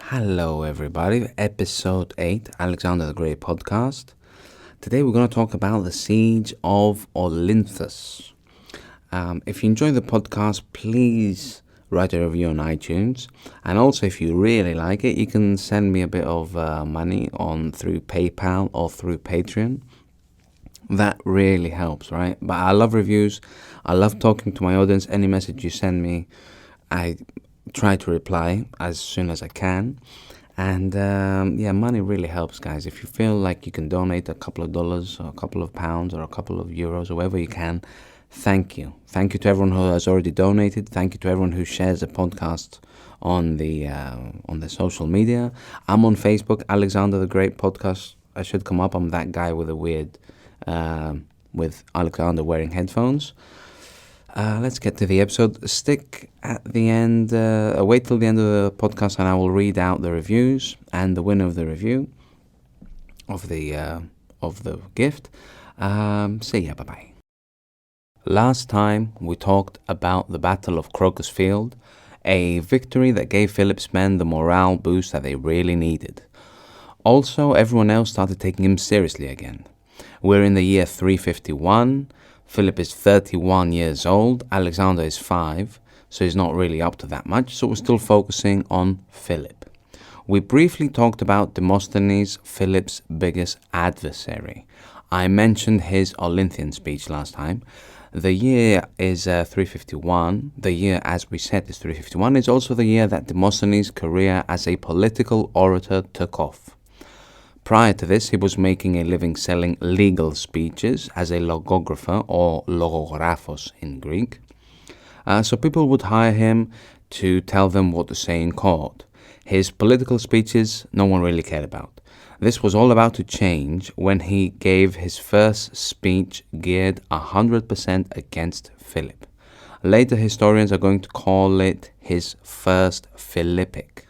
Hello, everybody. Episode 8, Alexander the Great podcast. Today we're going to talk about the siege of Olynthos. If you enjoy the podcast, please write a review on iTunes. And also, if you really like it, you can send me a bit of money through PayPal or through Patreon. That really helps, right? But I love reviews. I love talking to my audience. Any message you send me, I try to reply as soon as I can. And money really helps, guys. If you feel like you can donate a couple of dollars or a couple of pounds or a couple of euros or whatever you can, thank you. Thank you to everyone who has already donated. Thank you to everyone who shares the podcast on the social media. I'm on Facebook, Alexander the Great Podcast. I should come up. I'm that guy with a weird, with Alexander wearing headphones. Let's get to the episode. Stick at the end, wait till the end of the podcast, and I will read out the reviews and the winner of the review of the gift. See ya, bye-bye. Last time we talked about the Battle of Crocus Field, a victory that gave Philip's men the morale boost that they really needed. Also, everyone else started taking him seriously again. We're in the year 351. Philip is 31 years old, Alexander is 5, so he's not really up to that much, so we're still focusing on Philip. We briefly talked about Demosthenes, Philip's biggest adversary. I mentioned his Olynthos speech last time. The year is 351. The year, as we said, is 351. It's also the year that Demosthenes' career as a political orator took off. Prior to this, he was making a living selling legal speeches as a logographer, or logographos in Greek. So people would hire him to tell them what to say in court. His political speeches, no one really cared about. This was all about to change when he gave his first speech geared 100% against Philip. Later historians are going to call it his first Philippic.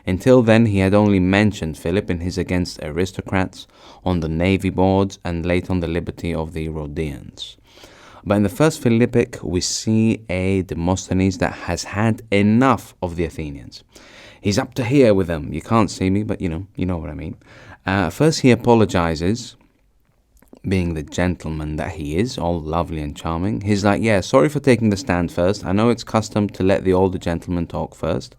Until then, he had only mentioned Philip in his Against Aristocrats, on the Navy boards, and late on the liberty of the Rhodians. But in the first Philippic, we see a Demosthenes that has had enough of the Athenians. He's up to here with them. You can't see me, but you know what I mean. First, he apologizes, being the gentleman that he is, all lovely and charming. He's like, sorry for taking the stand first. I know it's custom to let the older gentlemen talk first.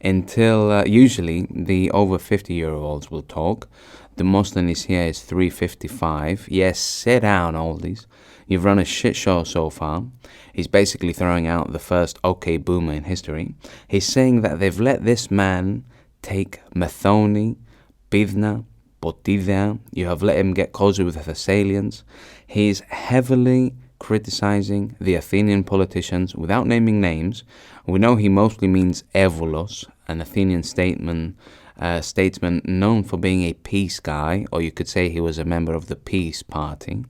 Until usually the over 50-year-olds will talk. Demosthenes here is 355. Yes, sit down, oldies. You've run a shit show so far. He's basically throwing out the first okay boomer in history. He's saying that they've let this man take Methone, Pydna, Potidea. You have let him get cozy with the Thessalians. He's heavily criticizing the Athenian politicians without naming names. We know he mostly means Evolos, an Athenian statesman known for being a peace guy, or you could say he was a member of the Peace Party.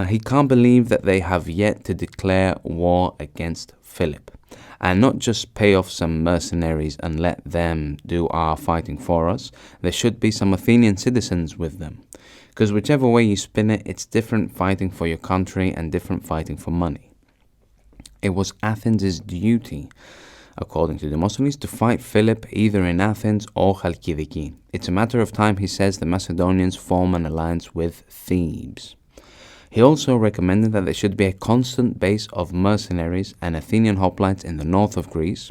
He can't believe that they have yet to declare war against Philip, and not just pay off some mercenaries and let them do our fighting for us. There should be some Athenian citizens with them. Because whichever way you spin it, it's different fighting for your country and different fighting for money. It was Athens' duty, according to Demosthenes, to fight Philip either in Athens or Chalkidiki. It's a matter of time, he says, the Macedonians form an alliance with Thebes. He also recommended that there should be a constant base of mercenaries and Athenian hoplites in the north of Greece,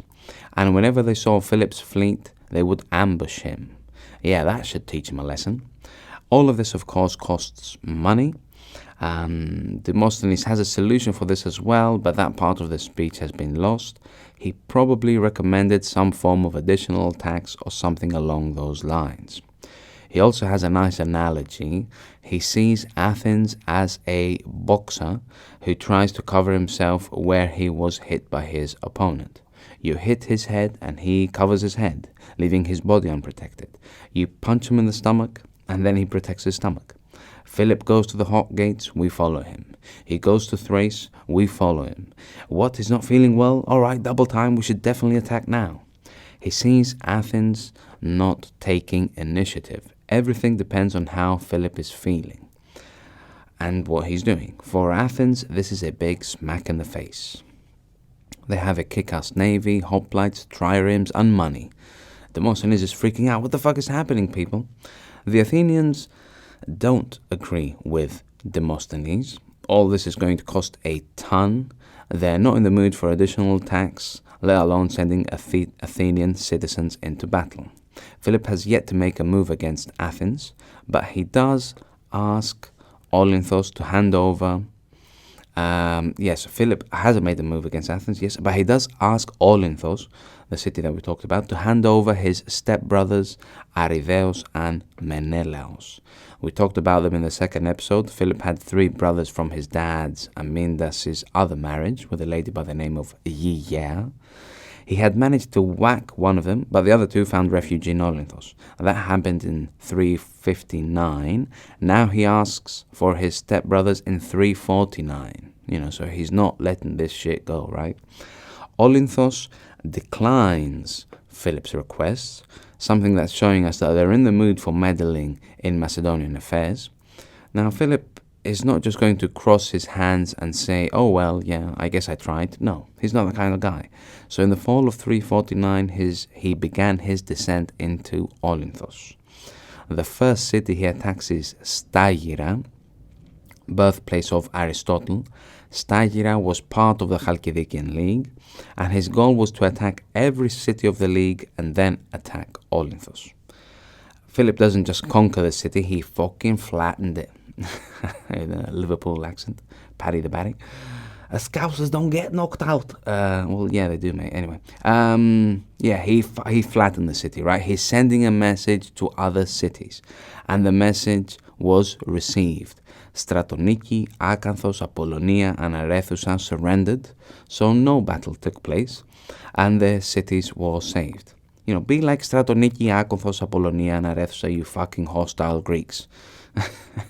and whenever they saw Philip's fleet, they would ambush him. Yeah, that should teach him a lesson. All of this, of course, costs money. Demosthenes has a solution for this as well, but that part of the speech has been lost. He probably recommended some form of additional tax or something along those lines. He also has a nice analogy. He sees Athens as a boxer who tries to cover himself where he was hit by his opponent. You hit his head and he covers his head, leaving his body unprotected. You punch him in the stomach, and then he protects his stomach. Philip goes to the hot gates, we follow him. He goes to Thrace, we follow him. What, he's not feeling well? All right, double time, we should definitely attack now. He sees Athens not taking initiative. Everything depends on how Philip is feeling and what he's doing. For Athens, this is a big smack in the face. They have a kick-ass navy, hoplites, triremes, and money. Demosthenes is freaking out. What the fuck is happening, people? The Athenians don't agree with Demosthenes. All this is going to cost a ton. They're not in the mood for additional tax, let alone sending Athenian citizens into battle. Philip has yet to make a move against Athens, but he does ask Olynthos to hand over. Yes, Philip hasn't made a move against Athens, yes, but he does ask Olynthos, the city that we talked about, to hand over his stepbrothers Arideos and Menelaos. We talked about them in the second episode. Philip had 3 brothers from his dad's Amyndas' other marriage with a lady by the name of Gyea. He had managed to whack one of them, but the other 2 found refuge in Olynthos. That happened in 359. Now he asks for his stepbrothers in 349. So he's not letting this shit go, right? Olynthos declines Philip's requests, something that's showing us that they're in the mood for meddling in Macedonian affairs. Now, Philip is not just going to cross his hands and say, oh, well, yeah, I guess I tried. No, he's not the kind of guy. So in the fall of 349, he began his descent into Olynthos. The first city he attacks is Stagira, birthplace of Aristotle. Stagira was part of the Chalkidikian League, and his goal was to attack every city of the League and then attack Olynthos. Philip doesn't just conquer the city, he fucking flattened it. In a Liverpool accent, Paddy the Batty. Scousers don't get knocked out. Well, yeah, they do, mate. Anyway, he flattened the city, right? He's sending a message to other cities, and the message was received. Stratoniki, Akanthos, Apollonia, and Arethusa surrendered, so no battle took place, and their cities were saved. Be like Stratoniki, Akanthos, Apollonia, and Arethusa, you fucking hostile Greeks.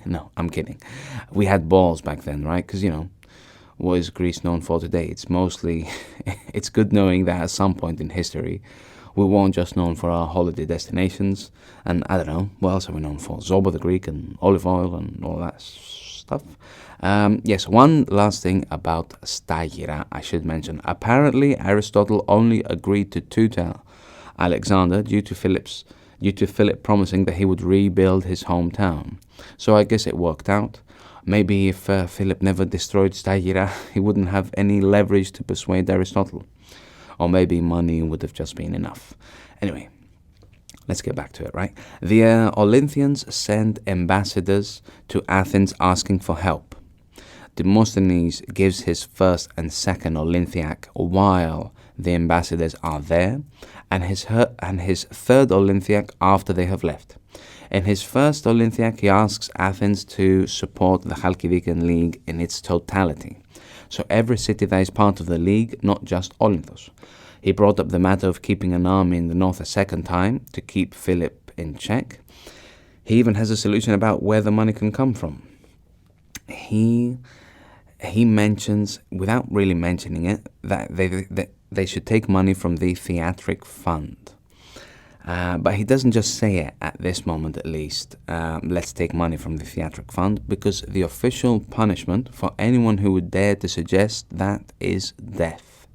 No, I'm kidding. We had balls back then, right? Because, what is Greece known for today? It's mostly, it's good knowing that at some point in history, we weren't just known for our holiday destinations, and I don't know, what else are we known for? Zoba the Greek and olive oil and all that stuff. Yes, one last thing about Stagira I should mention. Apparently, Aristotle only agreed to tutor Alexander due to Philip promising that he would rebuild his hometown. So I guess it worked out. Maybe if Philip never destroyed Stagira, he wouldn't have any leverage to persuade Aristotle. Or maybe money would have just been enough. Anyway, let's get back to it, right? The Olynthans send ambassadors to Athens asking for help. Demosthenes gives his first and second Olympiac while the ambassadors are there, and his third Olympiac after they have left. In his first Olympiac, he asks Athens to support the Chalkidikian League in its totality. So every city that is part of the league, not just Olynthos. He brought up the matter of keeping an army in the north a second time to keep Philip in check. He even has a solution about where the money can come from. He mentions, without really mentioning it, that they should take money from the theatric fund. But he doesn't just say it at this moment, at least, let's take money from the theatric fund, because the official punishment for anyone who would dare to suggest that is death.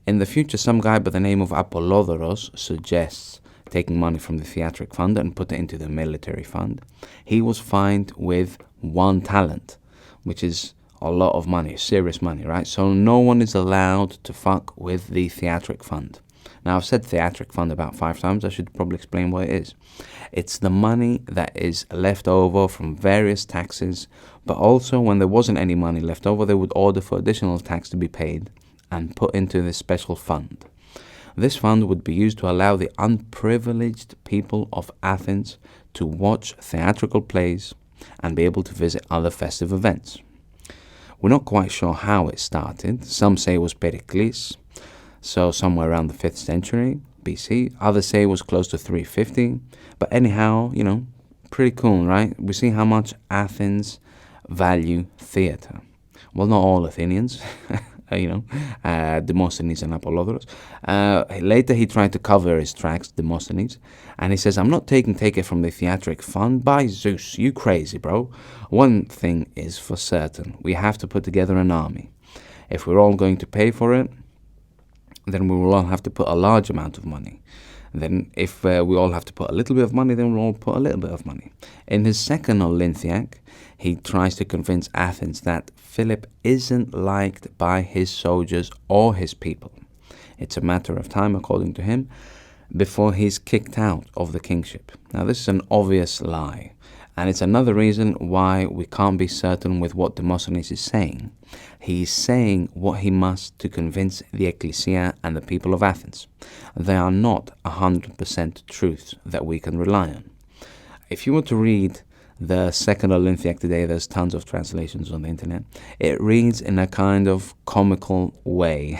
In the future, some guy by the name of Apollodorus suggests taking money from the theatric fund and put it into the military fund. He was fined with 1 talent, which is a lot of money, serious money, right? So no one is allowed to fuck with the theatric fund. Now, I've said theatric fund about 5 times. I should probably explain what it is. It's the money that is left over from various taxes, but also when there wasn't any money left over, they would order for additional tax to be paid and put into this special fund. This fund would be used to allow the unprivileged people of Athens to watch theatrical plays and be able to visit other festive events. We're not quite sure how it started. Some say it was Pericles, so somewhere around the 5th century BC. Others say it was close to 350. But anyhow, pretty cool, right? We see how much Athens value theatre. Well, not all Athenians, Demosthenes and Apollodorus. Later he tried to cover his tracks, Demosthenes, and he says, I'm not take it from the theatric fund. By Zeus, you crazy, bro. One thing is for certain, we have to put together an army. If we're all going to pay for it, then we will all have to put a large amount of money. Then if we all have to put a little bit of money, then we'll all put a little bit of money. In his second Olympiad, he tries to convince Athens that Philip isn't liked by his soldiers or his people. It's a matter of time, according to him, before he's kicked out of the kingship. Now, this is an obvious lie, and it's another reason why we can't be certain with what Demosthenes is saying. He's saying what he must to convince the Ecclesia and the people of Athens. They are not 100% truths that we can rely on. If you were to read the second Olympiad today, there's tons of translations on the internet. It reads in a kind of comical way.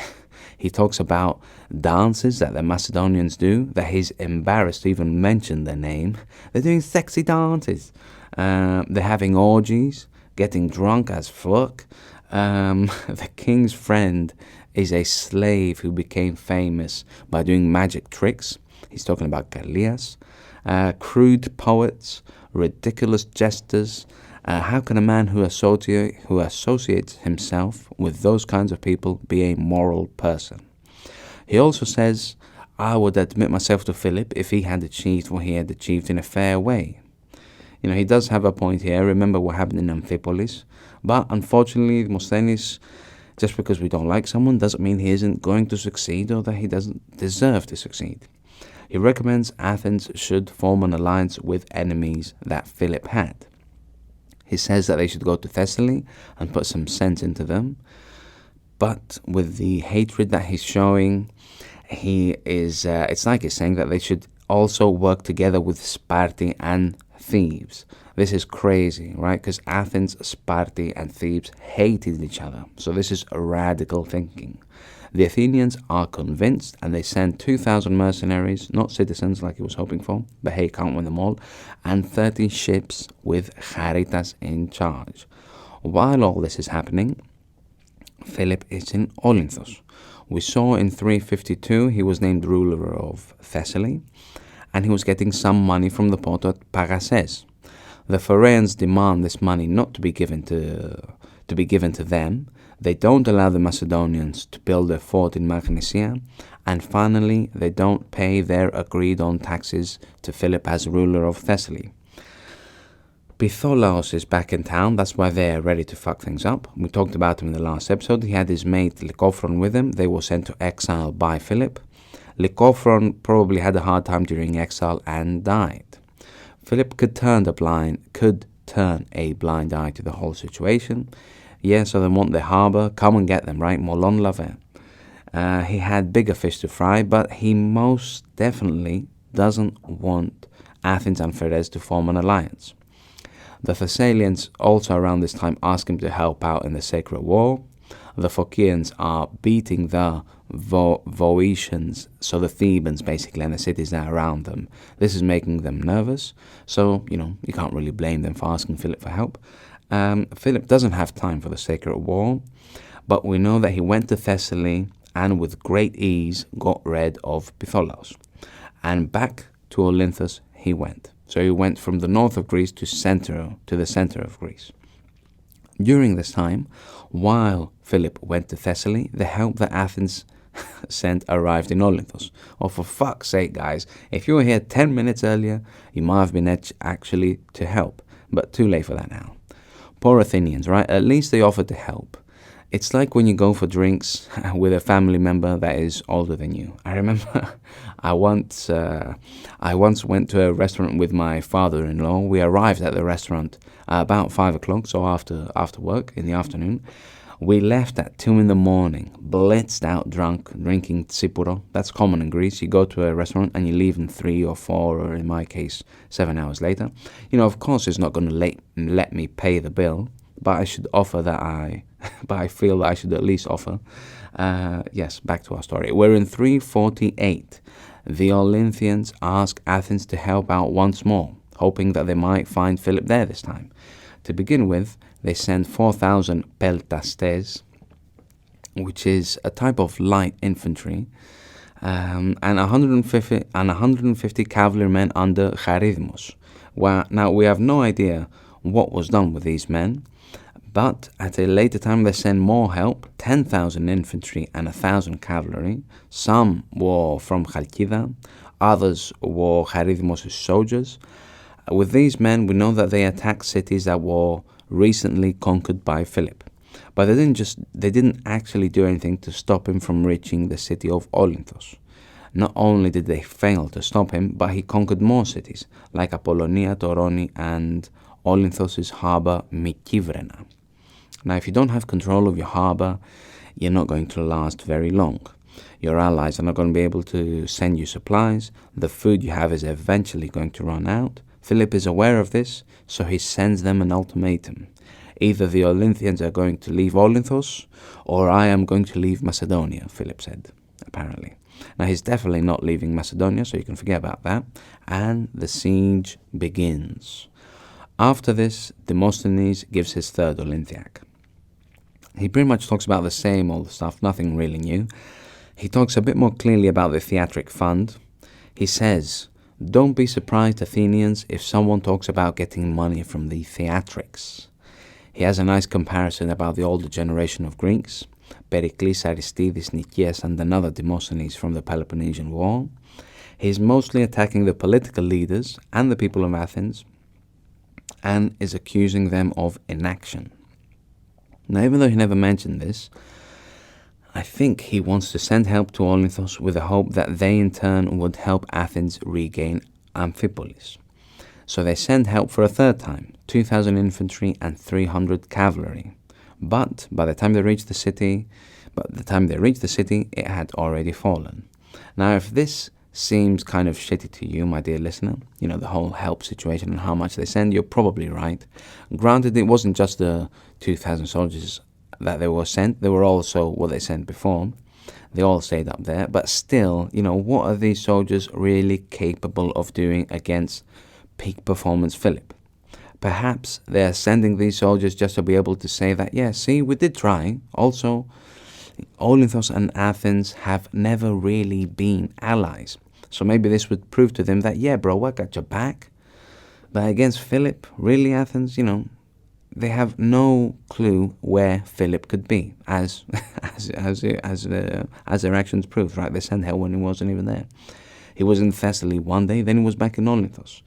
He talks about dances that the Macedonians do, that he's embarrassed to even mention their name. They're doing sexy dances. They're having orgies, getting drunk as fuck. The king's friend is a slave who became famous by doing magic tricks. He's talking about Callias. Crude poets, ridiculous jesters. How can a man who associates himself with those kinds of people be a moral person? He also says, I would admit myself to Philip if he had achieved what he had achieved in a fair way. You know, he does have a point here. Remember what happened in Amphipolis. But unfortunately, Demosthenes, just because we don't like someone doesn't mean he isn't going to succeed or that he doesn't deserve to succeed. He recommends Athens should form an alliance with enemies that Philip had. He says that they should go to Thessaly and put some sense into them. But with the hatred that he's showing, it's like he's saying that they should also work together with Sparti and Thebes. This is crazy, right? Because Athens, Sparti, and Thebes hated each other. So this is radical thinking. The Athenians are convinced and they send 2,000 mercenaries, not citizens like he was hoping for, but hey, can't win them all, and 30 ships with Charitas in charge. While all this is happening, Philip is in Olynthos. We saw in 352 he was named ruler of Thessaly, and he was getting some money from the port at Pagasses. The Phoraeans demand this money not to be given to them. They don't allow the Macedonians to build a fort in Magnesia, and finally they don't pay their agreed-on taxes to Philip as ruler of Thessaly. Phillip is back in town, that's why they're ready to fuck things up. We talked about him in the last episode. He had his mate Lycophron with him. They were sent to exile by Philip. Lycophron probably had a hard time during exile and died. Philip could turn a blind eye to the whole situation. Yeah, so they want the harbour. Come and get them, right? Molon lave. He had bigger fish to fry, but he most definitely doesn't want Athens and Pheres to form an alliance. The Thessalians also around this time ask him to help out in the sacred war. The Phocians are beating the Boeotians, so the Thebans basically, and the cities that are around them. This is making them nervous, so, you can't really blame them for asking Philip for help. Philip doesn't have time for the sacred war, but we know that he went to Thessaly and with great ease got rid of Phillip. And back to Olynthos he went. So he went from the north of Greece to the center of Greece. During this time, while Philip went to Thessaly, the help that Athens sent arrived in Olynthos. Oh, for fuck's sake, guys, if you were here 10 minutes earlier, you might have been actually to help, but too late for that now. Poor Athenians, right? At least they offered to help. It's like when you go for drinks with a family member that is older than you. I remember I once went to a restaurant with my father-in-law. We arrived at the restaurant about 5 o'clock, so after work in the afternoon. We left at 2 in the morning, blitzed out drunk, drinking tsipuro. That's common in Greece. You go to a restaurant and you leave in 3 or 4, or in my case, 7 hours later. Of course, it's not going to let me pay the bill, but I should offer that but I feel that I should at least offer. Yes, back to our story. We're in 348. The Olynthos ask Athens to help out once more, hoping that they might find Philip there this time. To begin with, they send 4,000 peltastes, which is a type of light infantry, and 150 cavalrymen under Charydmos. Now, we have no idea what was done with these men, but at a later time they send more help, 10,000 infantry and 1,000 cavalry. Some were from Chalkida, Others were Charidimos' soldiers. With these men, we know that they attacked cities that were recently conquered by Philip. But they didn't actually do anything to stop him from reaching the city of Olynthos. Not only did they fail to stop him, but he conquered more cities, like Apollonia, Toroni, and Olynthos' harbour Mykivrena. Now, if you don't have control of your harbour, you're not going to last very long. Your allies are not going to be able to send you supplies. The food you have is eventually going to run out. Philip is aware of this, so he sends them an ultimatum. Either the Olynthians are going to leave Olynthos, or I am going to leave Macedonia, Philip said, apparently. Now, he's definitely not leaving Macedonia, so you can forget about that. And the siege begins. After this, Demosthenes gives his third Olympiac. He pretty much talks about the same old stuff, nothing really new. He talks a bit more clearly about the theatric fund. He says, don't be surprised, Athenians, if someone talks about getting money from the theatrics. He has a nice comparison about the older generation of Greeks, Pericles, Aristides, Nicias, and another Demosthenes from the Peloponnesian War. He's mostly attacking the political leaders and the people of Athens, and is accusing them of inaction. Now, even though he never mentioned this, I think he wants to send help to Olynthos with the hope that they in turn would help Athens regain Amphipolis. So they send help for a third time, 2,000 infantry and 300 cavalry. But by the time they reached the city, it had already fallen. Now, if this seems kind of shitty to you, my dear listener, the whole help situation and how much they send, you're probably right. Granted, it wasn't just the 2,000 soldiers that they were sent, they were also what they sent before. They all stayed up there, but still, what are these soldiers really capable of doing against peak performance Philip? Perhaps they're sending these soldiers just to be able to say that, yeah, see, we did try. Also, Olynthos and Athens have never really been allies. So maybe this would prove to them that, yeah, bro, I got your back. But against Philip, really, Athens, they have no clue where Philip could be, as their actions proved, right? They sent help when he wasn't even there. He was in Thessaly one day, then he was back in Olynthos.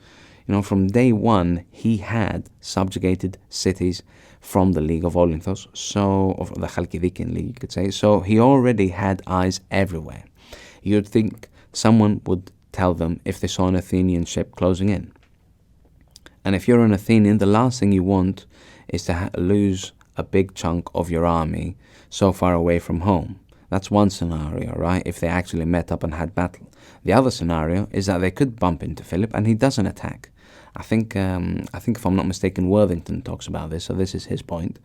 From day one, he had subjugated cities from the League of Olynthos, of the Chalkidikian League, you could say. So he already had eyes everywhere. You'd think someone would tell them if they saw an Athenian ship closing in. And if you're an Athenian, the last thing you want is to lose a big chunk of your army so far away from home. That's one scenario, right? If they actually met up and had battle. The other scenario is that they could bump into Philip and he doesn't attack. I think if I'm not mistaken, Worthington talks about this, so this is his point.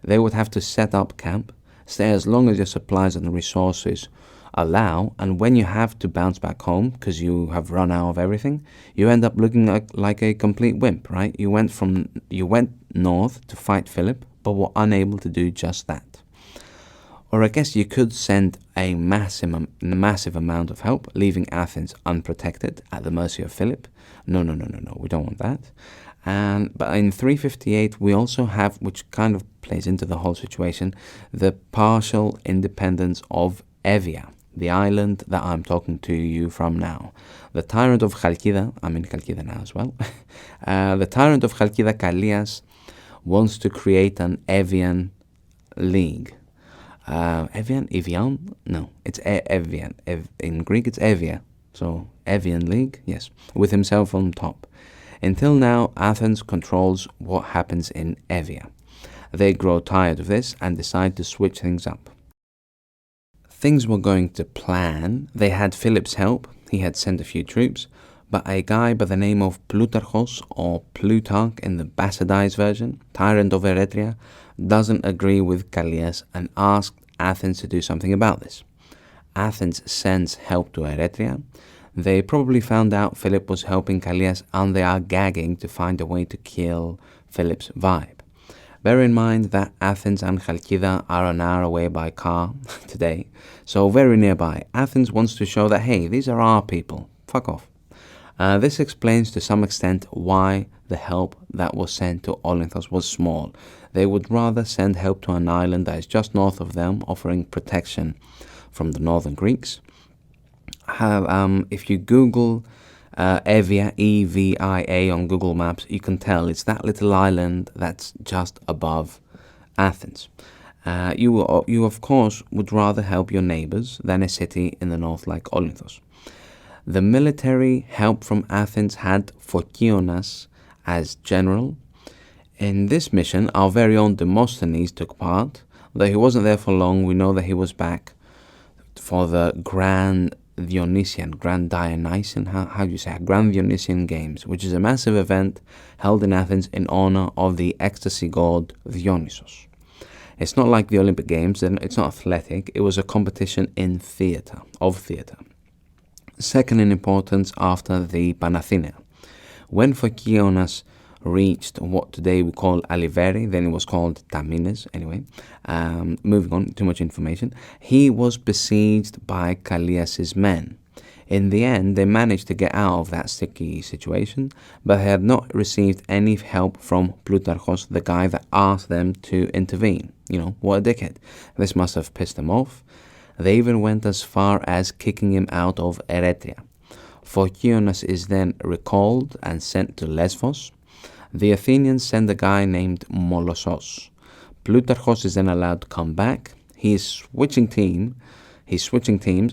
They would have to set up camp, stay as long as your supplies and resources allow, and when you have to bounce back home because you have run out of everything, you end up looking like a complete wimp, right? You went north to fight Philip, but were unable to do just that. Or I guess you could send a massive amount of help, leaving Athens unprotected at the mercy of Philip. No, we don't want that. But in 358, we also have, which kind of plays into the whole situation, the partial independence of Evia, the island that I'm talking to you from now. The tyrant of Chalkida, I'm in Chalkida now as well, the tyrant of Chalkida, Callias, wants to create an Evian league. Evian? No, it's Evian. In Greek, it's Evia. So, Evian League, yes, with himself on top. Until now, Athens controls what happens in Evia. They grow tired of this and decide to switch things up. Things were going to plan. They had Philip's help. He had sent a few troops. But a guy by the name of Plutarchos, or Plutarch in the bastardized version, tyrant of Eretria, doesn't agree with Callias and asked Athens to do something about this. Athens sends help to Eretria. They probably found out Philip was helping Callias and they are gagging to find a way to kill Philip's vibe. Bear in mind that Athens and Chalkida are an hour away by car today, so very nearby. Athens wants to show that, hey, these are our people. Fuck off. This explains to some extent why the help that was sent to Olynthos was small. They would rather send help to an island that is just north of them, offering protection from the northern Greeks. If you Google Evia, Evia on Google Maps, you can tell it's that little island that's just above Athens. You of course would rather help your neighbors than a city in the north like Olynthos. The military help from Athens had Phokionas as general. In this mission, our very own Demosthenes took part. Though he wasn't there for long, we know that he was back for the Grand Dionysian Games, which is a massive event held in Athens in honor of the ecstasy god Dionysos. It's not like the Olympic Games, and it's not athletic. It was a competition in theatre. Second in importance after the Panathenaea. When Phokionas reached what today we call Aliveri, then it was called Tamines, anyway, moving on, too much information, he was besieged by Callias's men. In the end, they managed to get out of that sticky situation, but they had not received any help from Plutarchos, the guy that asked them to intervene. What a dickhead. This must have pissed them off. They even went as far as kicking him out of Eretria. Phokionas is then recalled and sent to Lesbos. The Athenians send a guy named Molossos. Plutarchos is then allowed to come back. He's switching teams,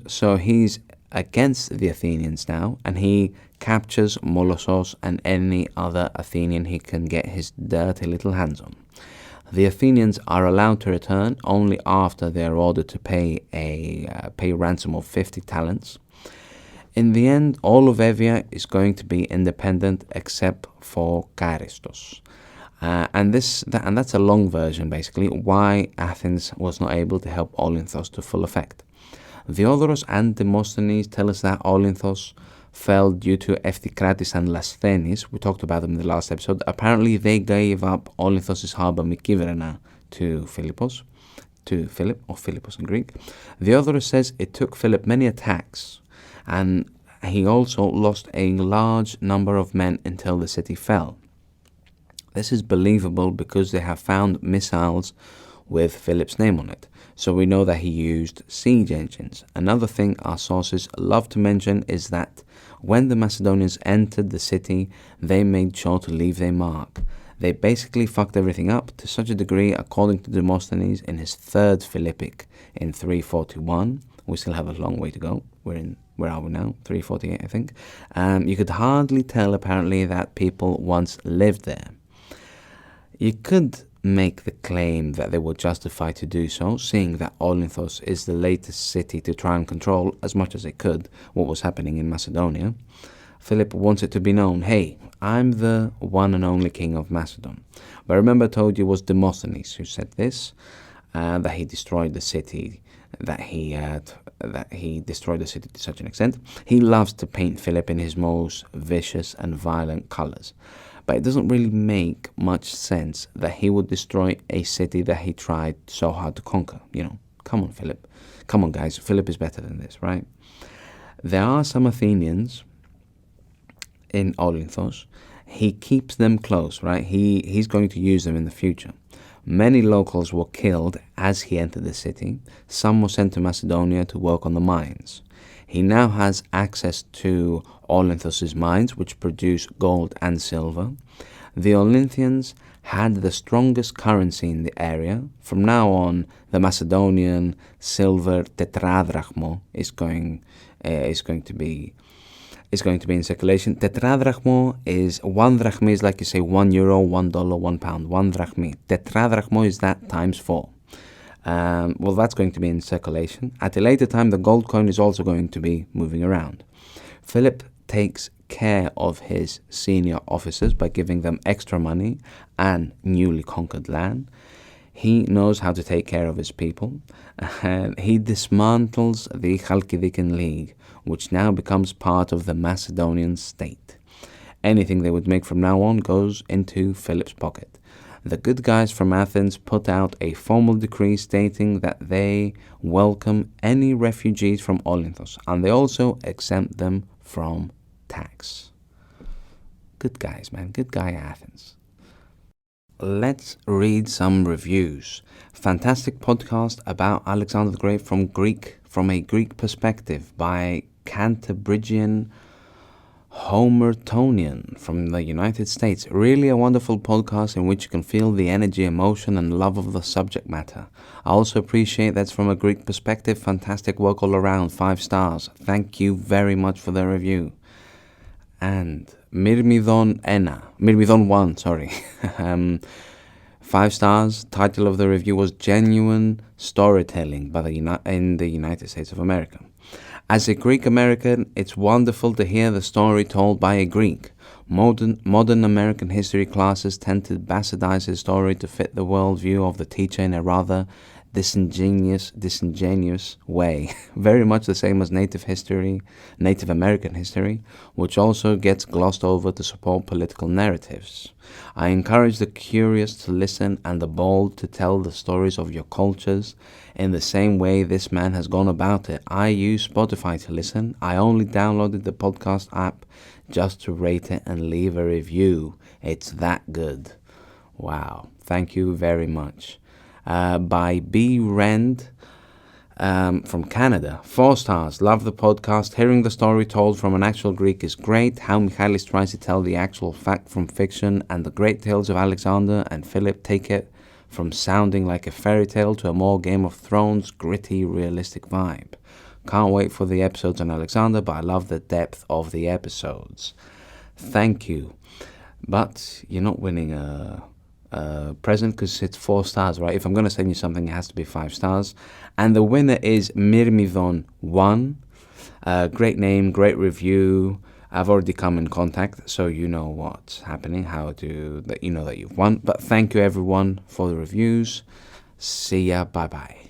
so he's against the Athenians now, and he captures Molossos and any other Athenian he can get his dirty little hands on. The Athenians are allowed to return only after they are ordered to pay a ransom of 50 talents. In the end, all of Evia is going to be independent except for Charistos. And that's a long version, basically, why Athens was not able to help Olynthos to full effect. Diodorus and Demosthenes tell us that Olynthos fell due to Ephikrates and Lasthenes. We talked about them in the last episode. Apparently, they gave up Olynthos' harbour Mykiverena to Philip, or Philippos in Greek. Diodorus says it took Philip many attacks, and he also lost a large number of men until the city fell. This is believable because they have found missiles with Philip's name on it, so we know that he used siege engines. Another thing our sources love to mention is that when the Macedonians entered the city, they made sure to leave their mark. They basically fucked everything up to such a degree, according to Demosthenes in his third Philippic in 341. We still have a long way to go. Where are we now? 348, I think. You could hardly tell, apparently, that people once lived there. You could make the claim that they were justified to do so, seeing that Olynthos is the latest city to try and control, as much as they could, what was happening in Macedonia. Philip wants it to be known, hey, I'm the one and only king of Macedon. But remember I told you it was Demosthenes who said this, that he destroyed the city, that he destroyed the city to such an extent. He loves to paint Philip in his most vicious and violent colors. But it doesn't really make much sense that he would destroy a city that he tried so hard to conquer. Come on, Philip. Come on, guys. Philip is better than this, right? There are some Athenians in Olynthos. He keeps them close, right? He's going to use them in the future. Many locals were killed as he entered the city. Some were sent to Macedonia to work on the mines. He now has access to Olynthos' mines, which produce gold and silver. The Olinthians had the strongest currency in the area. From now on, the Macedonian silver tetradrachmo is going to be in circulation. Tetradrachmo is one drachmi, is like you say €1, $1, £1. One drachmi. Tetradrachmo is that times 4. Well, that's going to be in circulation. At a later time, the gold coin is also going to be moving around. Philip takes care of his senior officers by giving them extra money and newly conquered land. He knows how to take care of his people, and he dismantles the Chalkidican League, which now becomes part of the Macedonian state. Anything they would make from now on goes into Philip's pocket. The good guys from Athens put out a formal decree stating that they welcome any refugees from Olynthos, and they also exempt them from tax. Good guys, man. Good guy Athens. Let's read some reviews. Fantastic podcast about Alexander the Great from a Greek perspective by Cantabrigian Homertonian from the United States. Really a wonderful podcast in which you can feel the energy, emotion, and love of the subject matter. I also appreciate that's from a Greek perspective. Fantastic work all around. 5 stars. Thank you very much for the review. And Myrmidon 1, sorry. 5 stars. Title of the review was Genuine Storytelling in the United States of America. As a Greek American, it's wonderful to hear the story told by a Greek. Modern American history classes tend to bastardize his story to fit the worldview of the teacher in a rather disingenuous way. Very much the same as Native American history, which also gets glossed over to support political narratives. I encourage the curious to listen and the bold to tell the stories of your cultures in the same way this man has gone about it. I use Spotify to listen. I only downloaded the podcast app just to rate it and leave a review. It's that good. Wow. Thank you very much. By B. Rend from Canada. 4 stars. Love the podcast. Hearing the story told from an actual Greek is great. How Michalis tries to tell the actual fact from fiction, and the great tales of Alexander and Phillip take it from sounding like a fairy tale to a more Game of Thrones, gritty, realistic vibe. Can't wait for the episodes on Alexander, but I love the depth of the episodes. Thank you. But you're not winning a present because it's 4 stars, right? If I'm going to send you something, it has to be 5 stars. And the winner is Myrmidon 1. Great name, great review. I've already come in contact, so you know what's happening, that you know that you've won. But thank you everyone for the reviews. See ya, bye bye.